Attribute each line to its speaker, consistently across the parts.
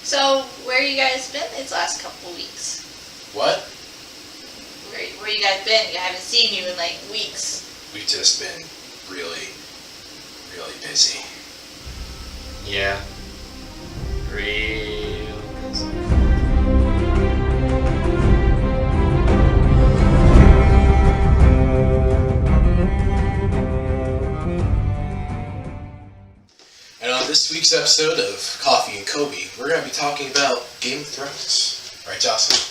Speaker 1: So, where you guys been these last couple of weeks?
Speaker 2: What?
Speaker 1: Where you guys been? I haven't seen you in like weeks.
Speaker 2: We've just been really, really busy.
Speaker 3: Yeah. Real busy.
Speaker 2: And on this week's episode of Coffee and Coby, we're going to be talking about Game of Thrones. Right, Joslen?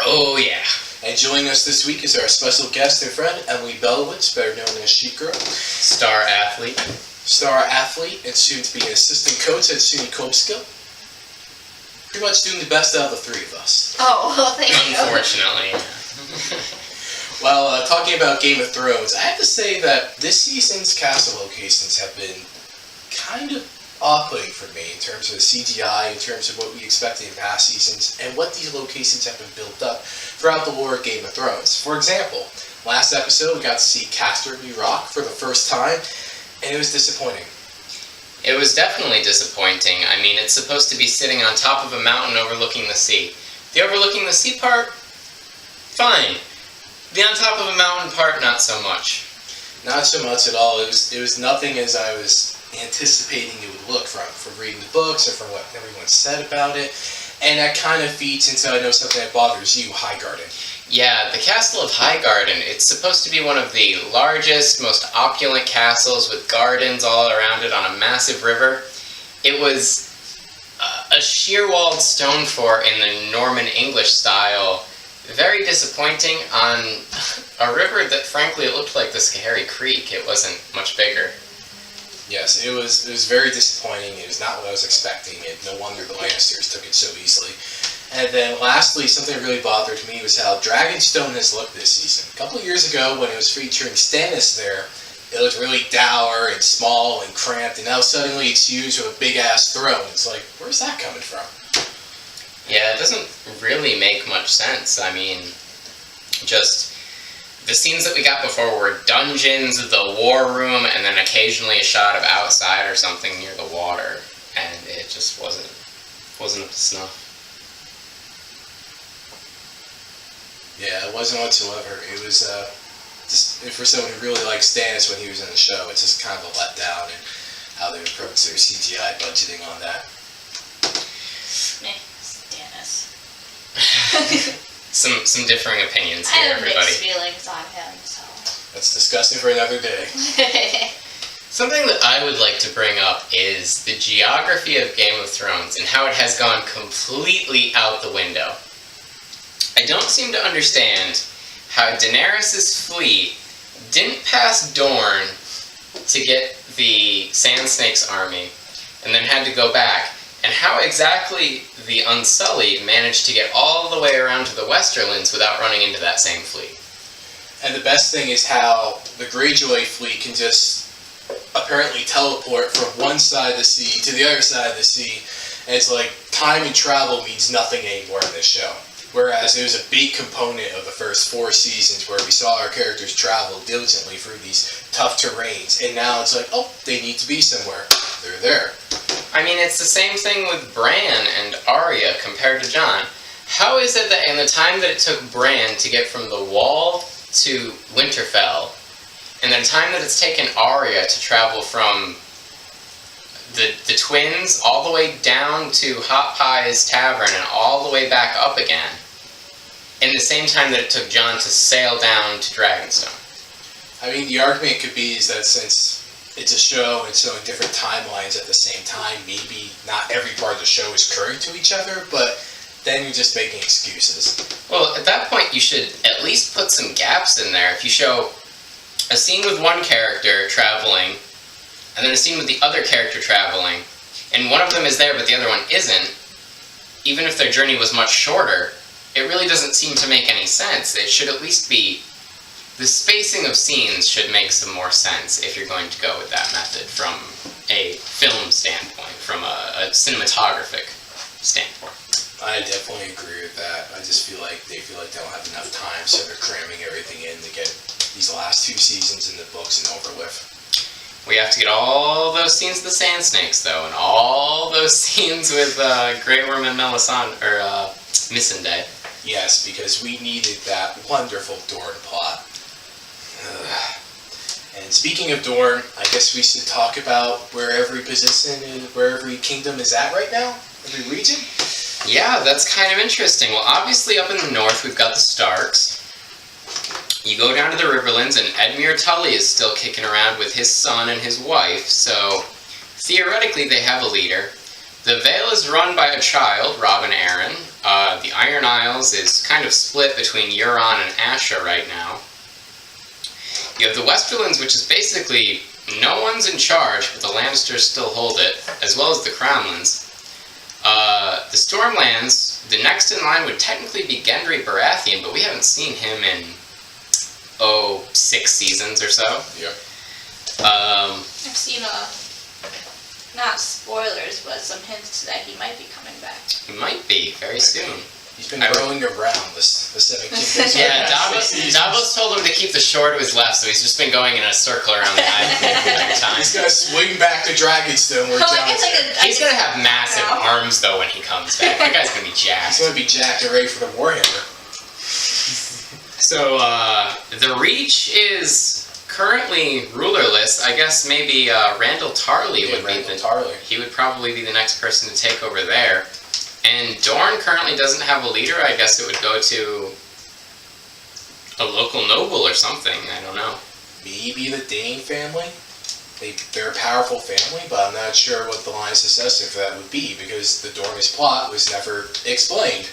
Speaker 3: Oh, yeah.
Speaker 2: And joining us this week is our special guest and friend, Emily Belewich, better known as Sheep Girl.
Speaker 3: Star athlete.
Speaker 2: Star athlete and soon to be an assistant coach at SUNY Cobleskill. Pretty much doing the best out of the three of us.
Speaker 1: Oh, well, thank you.
Speaker 3: Unfortunately.
Speaker 2: Well, talking about Game of Thrones, I have to say that this season's castle locations have been kind of off-putting for me in terms of the CGI, in terms of what we expected in past seasons, and what these locations have been built up throughout the lore of Game of Thrones. For example, last episode we got to see Casterly Rock for the first time, and it was disappointing.
Speaker 3: It was definitely disappointing. I mean, it's supposed to be sitting on top of a mountain overlooking the sea. The overlooking the sea part, fine. The on top of a mountain part, not so much.
Speaker 2: Not so much at all. It was nothing as I was anticipating it would look from reading the books or from what everyone said about it. And that kind of feeds into, I know, something that bothers you, Highgarden.
Speaker 3: Yeah, the Castle of Highgarden. It's supposed to be one of the largest, most opulent castles with gardens all around it on a massive river. It was a sheer-walled stone fort in the Norman English style. Very disappointing on a river that, frankly, it looked like the Schoharie Creek. It wasn't much bigger.
Speaker 2: Yes, it was very disappointing. It was not what I was expecting. No wonder the Lannisters took it so easily. And then lastly, something that really bothered me was how Dragonstone has looked this season. A couple of years ago, when it was featuring Stannis there, it looked really dour and small and cramped, and now suddenly it's used with a big-ass throne. It's like, where's that coming from?
Speaker 3: Yeah, it doesn't really make much sense. I mean, just the scenes that we got before were dungeons, the war room, and then occasionally a shot of outside or something near the water, and it just wasn't up to snuff.
Speaker 2: Yeah, it wasn't whatsoever. It was just for someone who really liked Stannis when he was in the show, it's just kind of a letdown in how they approach their CGI budgeting on that.
Speaker 1: Meh, Stannis.
Speaker 3: Some differing opinions
Speaker 1: I
Speaker 3: here,
Speaker 1: have
Speaker 3: everybody.
Speaker 1: mixed feelings on him, so.
Speaker 2: That's disgusting for another day.
Speaker 3: Something that I would like to bring up is the geography of Game of Thrones and how it has gone completely out the window. I don't seem to understand how Daenerys' fleet didn't pass Dorne to get the Sand Snake's army and then had to go back, and how exactly the Unsullied managed to get all the way around to the Westerlands without running into that same fleet.
Speaker 2: And the best thing is how the Greyjoy fleet can just apparently teleport from one side of the sea to the other side of the sea, and it's like time and travel means nothing anymore in this show. Whereas it was a big component of the first 4 seasons where we saw our characters travel diligently through these tough terrains, and now it's like, oh, they need to be somewhere. They're there.
Speaker 3: I mean, it's the same thing with Bran and Arya compared to Jon. How is it that in the time that it took Bran to get from the Wall to Winterfell, and the time that it's taken Arya to travel from the Twins all the way down to Hot Pie's Tavern and all the way back up again, in the same time that it took Jon to sail down to Dragonstone?
Speaker 2: I mean, the argument could be is that since it's a show and showing different timelines at the same time, maybe not every part of the show is current to each other, but then you're just making excuses.
Speaker 3: Well, at that point, you should at least put some gaps in there. If you show a scene with one character traveling, and then a scene with the other character traveling, and one of them is there but the other one isn't, even if their journey was much shorter, it really doesn't seem to make any sense. It should at least be... The spacing of scenes should make some more sense if you're going to go with that method from a film standpoint, from a cinematographic standpoint.
Speaker 2: I definitely agree with that. I just feel like they don't have enough time, so they're cramming everything in to get these last 2 seasons in the books and over with.
Speaker 3: We have to get all those scenes with the Sand Snakes, though, and all those scenes with Grey Worm and Missandei.
Speaker 2: Yes, because we needed that wonderful Dorne plot. And speaking of Dorne, I guess we should talk about where every position and where every kingdom is at right now? Every region?
Speaker 3: Yeah, that's kind of interesting. Well, obviously up in the north we've got the Starks. You go down to the Riverlands and Edmure Tully is still kicking around with his son and his wife, so theoretically they have a leader. The Vale is run by a child, Robin Arryn. The Iron Isles is kind of split between Euron and Asha right now. You have the Westerlands, which is basically no one's in charge, but the Lannisters still hold it, as well as the Crownlands. The Stormlands, the next in line would technically be Gendry Baratheon, but we haven't seen him in 6 seasons or so.
Speaker 2: Yep.
Speaker 1: I've seen not spoilers, but some hints that he might be coming back.
Speaker 3: He might be, very soon.
Speaker 2: He's been rolling around the Seven Kingdoms.
Speaker 3: Yeah, Davos told him to keep the shore to his left, so he's just been going in a circle around the island the entire time.
Speaker 2: He's gonna swing back to Dragonstone where John's
Speaker 3: He's gonna have massive arms, though, when he comes back. That guy's gonna be jacked.
Speaker 2: He's gonna be jacked and ready for the Warhammer.
Speaker 3: So, the Reach is currently rulerless. I guess maybe Randall Tarley would be he would probably be the next person to take over there. And Dorne currently doesn't have a leader. I guess it would go to a local noble or something. I don't know.
Speaker 2: Maybe the Dane family? They're a powerful family, but I'm not sure what the line of succession for that would be, because the Dornish plot was never explained.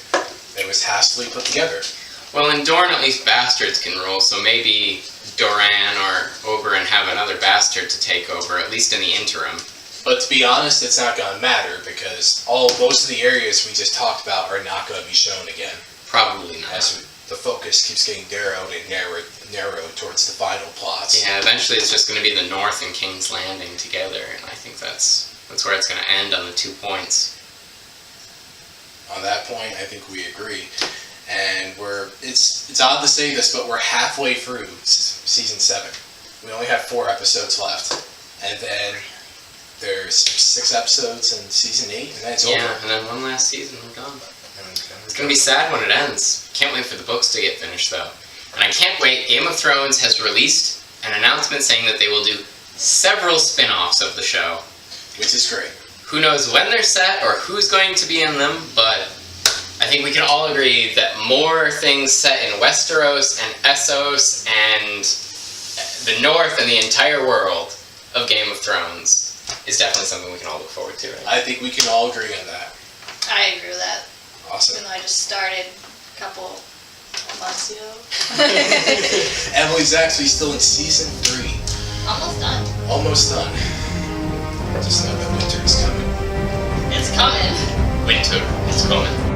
Speaker 2: It was hastily put together.
Speaker 3: Well, in Dorne, at least bastards can rule, so maybe Doran or Oberyn have another bastard to take over, at least in the interim.
Speaker 2: But to be honest, it's not going to matter, because most of the areas we just talked about are not going to be shown again.
Speaker 3: Probably not.
Speaker 2: As the focus keeps getting narrowed and narrowed towards the final plots.
Speaker 3: Yeah, eventually it's just going to be the North and King's Landing together, and I think that's where it's going to end on the 2 points.
Speaker 2: On that point, I think we agree. And it's odd to say this, but we're halfway through season 7. We only have 4 episodes left. And then there's 6 episodes in season 8, and then it's over.
Speaker 3: Yeah, and then one last season, we're gone. It's going to be sad when it ends. Can't wait for the books to get finished, though. And I can't wait. Game of Thrones has released an announcement saying that they will do several spin-offs of the show.
Speaker 2: Which is great.
Speaker 3: Who knows when they're set or who's going to be in them, but I think we can all agree that more things set in Westeros and Essos and the North and the entire world of Game of Thrones is definitely something we can all look forward to. Right?
Speaker 2: I think we can all agree on that.
Speaker 1: I agree with that.
Speaker 2: Awesome.
Speaker 1: Even though I just started a couple months ago.
Speaker 2: Emily's actually still in season 3.
Speaker 1: Almost done.
Speaker 2: Almost done. Just know that winter is coming.
Speaker 1: It's coming.
Speaker 3: Winter is coming.